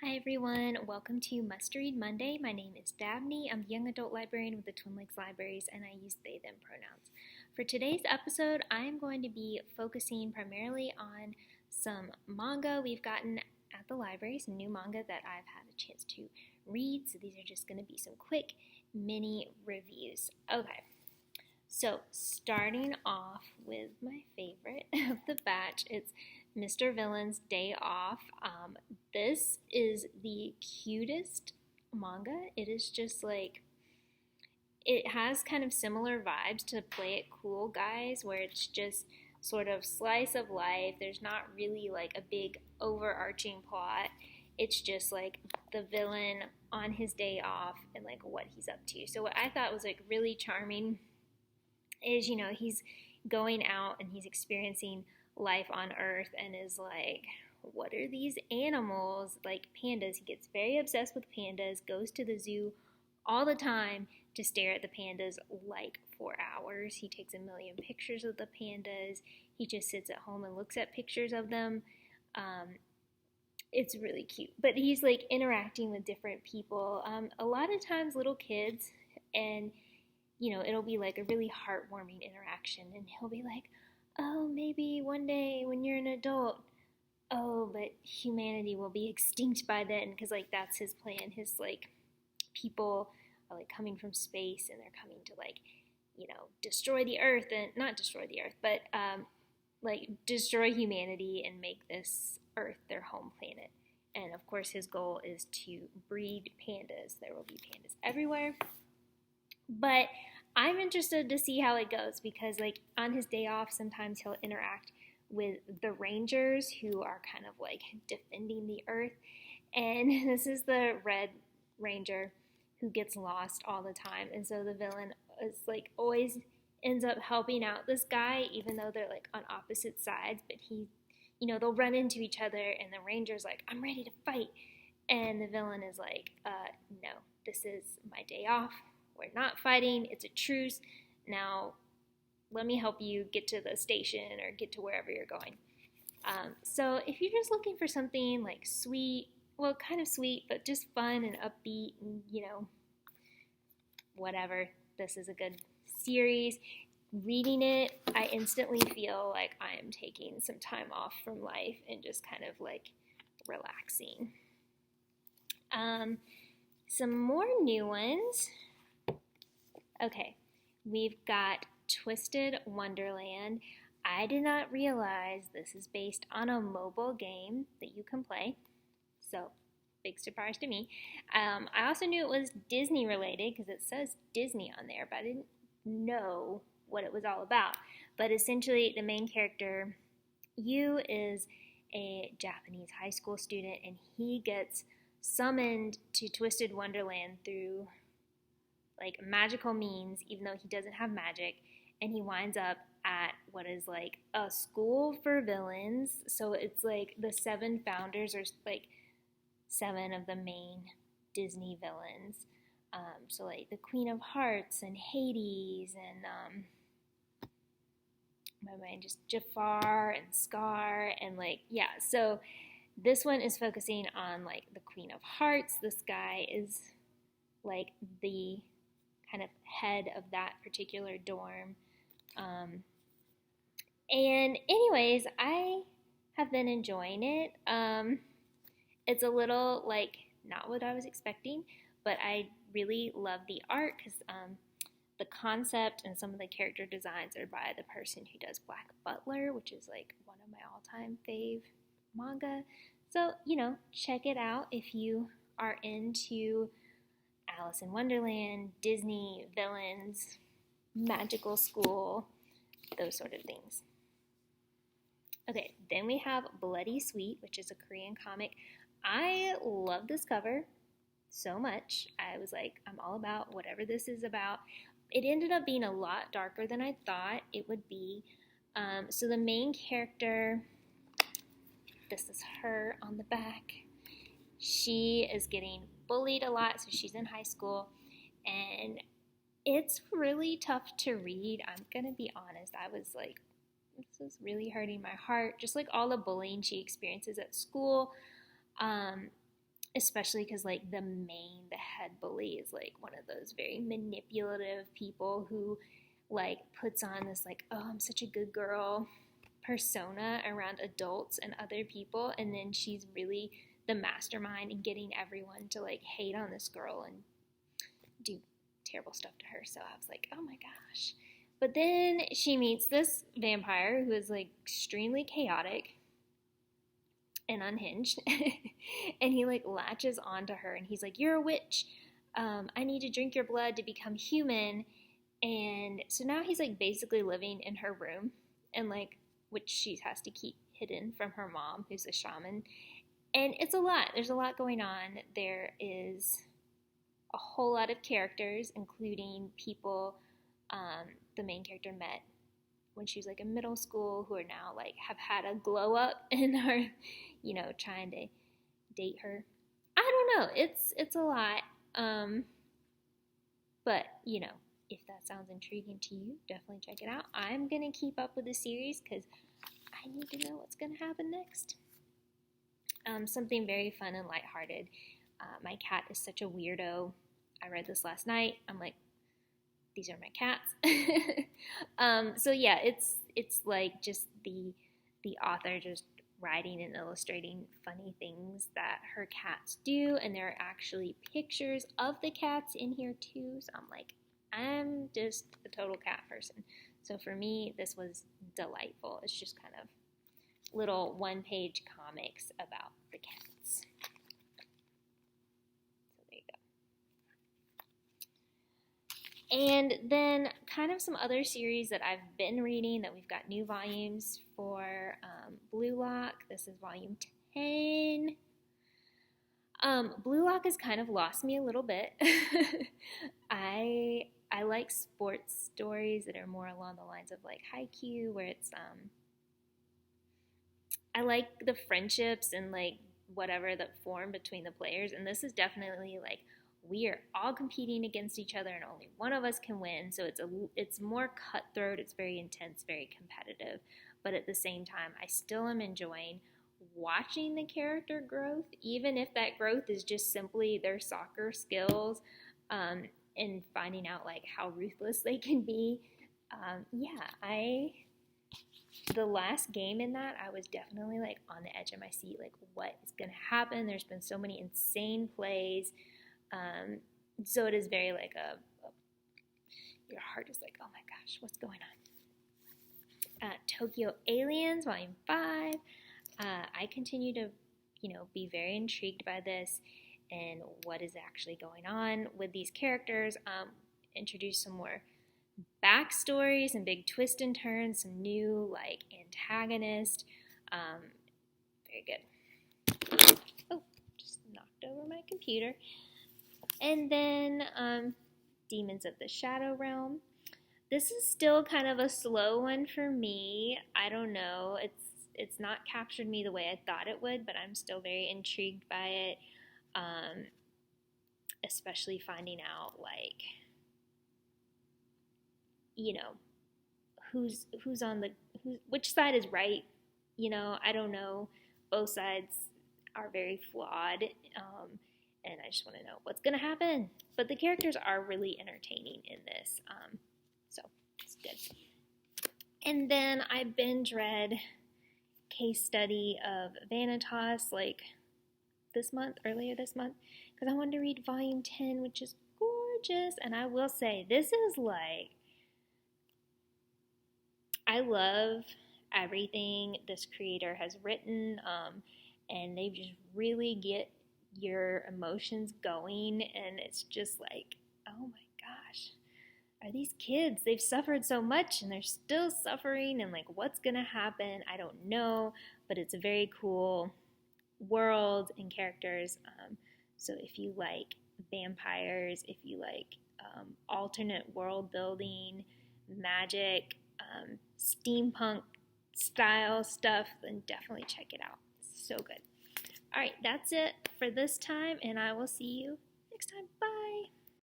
Hi everyone, welcome to Must Read Monday. My name is Dabney. I'm the young adult librarian with the Twin Lakes Libraries and I use they, them pronouns. For today's episode, I'm going to be focusing primarily on some manga we've gotten at the library, some new manga that I've had a chance to read. So these are just going to be some quick mini reviews. Okay, so starting off with my favorite of the batch, it's Mr. Villain's Day Off. This is the cutest manga. It is just like, it has kind of similar vibes to Play It Cool Guys, where it's just sort of slice of life. There's not really like a big overarching plot. It's just like the villain on his day off and like what he's up to. So what I thought was like really charming is, he's going out and he's experiencing life on Earth and is like, what are these animals? Like pandas. He gets very obsessed with pandas, goes to the zoo all the time to stare at the pandas like for hours. He takes a million pictures of the pandas. He just sits at home and looks at pictures of them. It's really cute. But he's like interacting with different people. A lot of times little kids, and it'll be like a really heartwarming interaction, and he'll be like, oh, maybe one day when you're an adult, oh, but humanity will be extinct by then, because like that's his plan. His like people are like coming from space and they're coming to like destroy the earth, and not destroy the earth, but like destroy humanity and make this earth their home planet. And of course his goal is to breed pandas. There will be pandas everywhere. But I'm interested to see how it goes, because like on his day off sometimes he'll interact with the rangers who are kind of like defending the earth, and this is the red ranger who gets lost all the time, and so the villain is like always ends up helping out this guy even though they're like on opposite sides. But they'll run into each other and the ranger's like, I'm ready to fight, and the villain is like, no, this is my day off. We're not fighting. It's a truce. Now, let me help you get to the station or get to wherever you're going. So if you're just looking for something like sweet, well, kind of sweet, but just fun and upbeat and, whatever, this is a good series. Reading it, I instantly feel like I am taking some time off from life and just kind of like relaxing. Some more new ones. Okay, we've got Twisted Wonderland. I did not realize this is based on a mobile game that you can play, so big surprise to me. I also knew it was Disney related because it says Disney on there, but I didn't know what it was all about. But essentially the main character, Yu, is a Japanese high school student, and he gets summoned to Twisted Wonderland through like magical means, even though he doesn't have magic, and he winds up at what is like a school for villains. So it's like the 7 founders, or like 7 of the main Disney villains. So like the Queen of Hearts and Hades and my mind just Jafar and Scar and like, yeah. So this one is focusing on like the Queen of Hearts. This guy is like the kind of head of that particular dorm. And anyways, I have been enjoying it. It's a little like not what I was expecting, but I really love the art because the concept and some of the character designs are by the person who does Black Butler, which is like one of my all-time fave manga. So, check it out if you are into Alice in Wonderland, Disney, villains, magical school, those sort of things. Okay, then we have Bloody Sweet, which is a Korean comic. I love this cover so much. I was like, I'm all about whatever this is about. It ended up being a lot darker than I thought it would be. So the main character, this is her on the back. She is getting bullied a lot, so she's in high school, and it's really tough to read. I'm gonna be honest. I was like, this is really hurting my heart. Just like all the bullying she experiences at school. especially because like the head bully is like one of those very manipulative people who like puts on this like, oh, I'm such a good girl persona around adults and other people, and then she's really the mastermind in getting everyone to like hate on this girl and do terrible stuff to her. So I was like, oh my gosh. But then she meets this vampire who is like extremely chaotic and unhinged. And he like latches onto her and he's like, you're a witch. I need to drink your blood to become human. And so now he's like basically living in her room, and like, which she has to keep hidden from her mom, who's a shaman. And it's a lot. There's a lot going on. There is a whole lot of characters, including people the main character met when she was like in middle school, who are now like have had a glow up and are, you know, trying to date her. I don't know. It's a lot. But you know, if that sounds intriguing to you, definitely check it out. I'm gonna keep up with the series because I need to know what's gonna happen next. Something very fun and lighthearted. My cat is such a weirdo. I read this last night. I'm like, these are my cats. So yeah, it's like just the author just writing and illustrating funny things that her cats do, and there are actually pictures of the cats in here too. So I'm like, I'm just a total cat person. So for me, this was delightful. It's just kind of little one-page comics about the cats. So there you go. And then kind of some other series that I've been reading that we've got new volumes for. Blue Lock, this is volume 10. Blue Lock has kind of lost me a little bit. I like sports stories that are more along the lines of like Haikyuu, where it's I like the friendships and like whatever that form between the players, and this is definitely like we are all competing against each other and only one of us can win. So it's more cutthroat, it's very intense, very competitive, but at the same time I still am enjoying watching the character growth, even if that growth is just simply their soccer skills, and finding out like how ruthless they can be. The last game in that, I was definitely like on the edge of my seat, like what is going to happen? There's been so many insane plays. So it is very like your heart is like, oh my gosh, what's going on? Tokyo Aliens, Volume 5. I continue to, be very intrigued by this and what is actually going on with these characters. Introduce some more backstories and big twists and turns, some new like antagonist. Very good. Oh, just knocked over my computer. And then Demons of the Shadow Realm. This is still kind of a slow one for me. I don't know. It's not captured me the way I thought it would, but I'm still very intrigued by it. Especially finding out like, which side is right. I don't know. Both sides are very flawed. And I just want to know what's going to happen. But the characters are really entertaining in this. So it's good. And then I binge read Case Study of Vanitas earlier this month, because I wanted to read volume 10, which is gorgeous. And I will say, this is like, I love everything this creator has written, and they just really get your emotions going, and it's just like, oh my gosh, are these kids, they've suffered so much and they're still suffering, and like what's gonna happen, I don't know, but it's a very cool world and characters. So if you like vampires, if you like alternate world building, magic, steampunk style stuff, then definitely check it out. It's so good. All right, that's it for this time, and I will see you next time. Bye.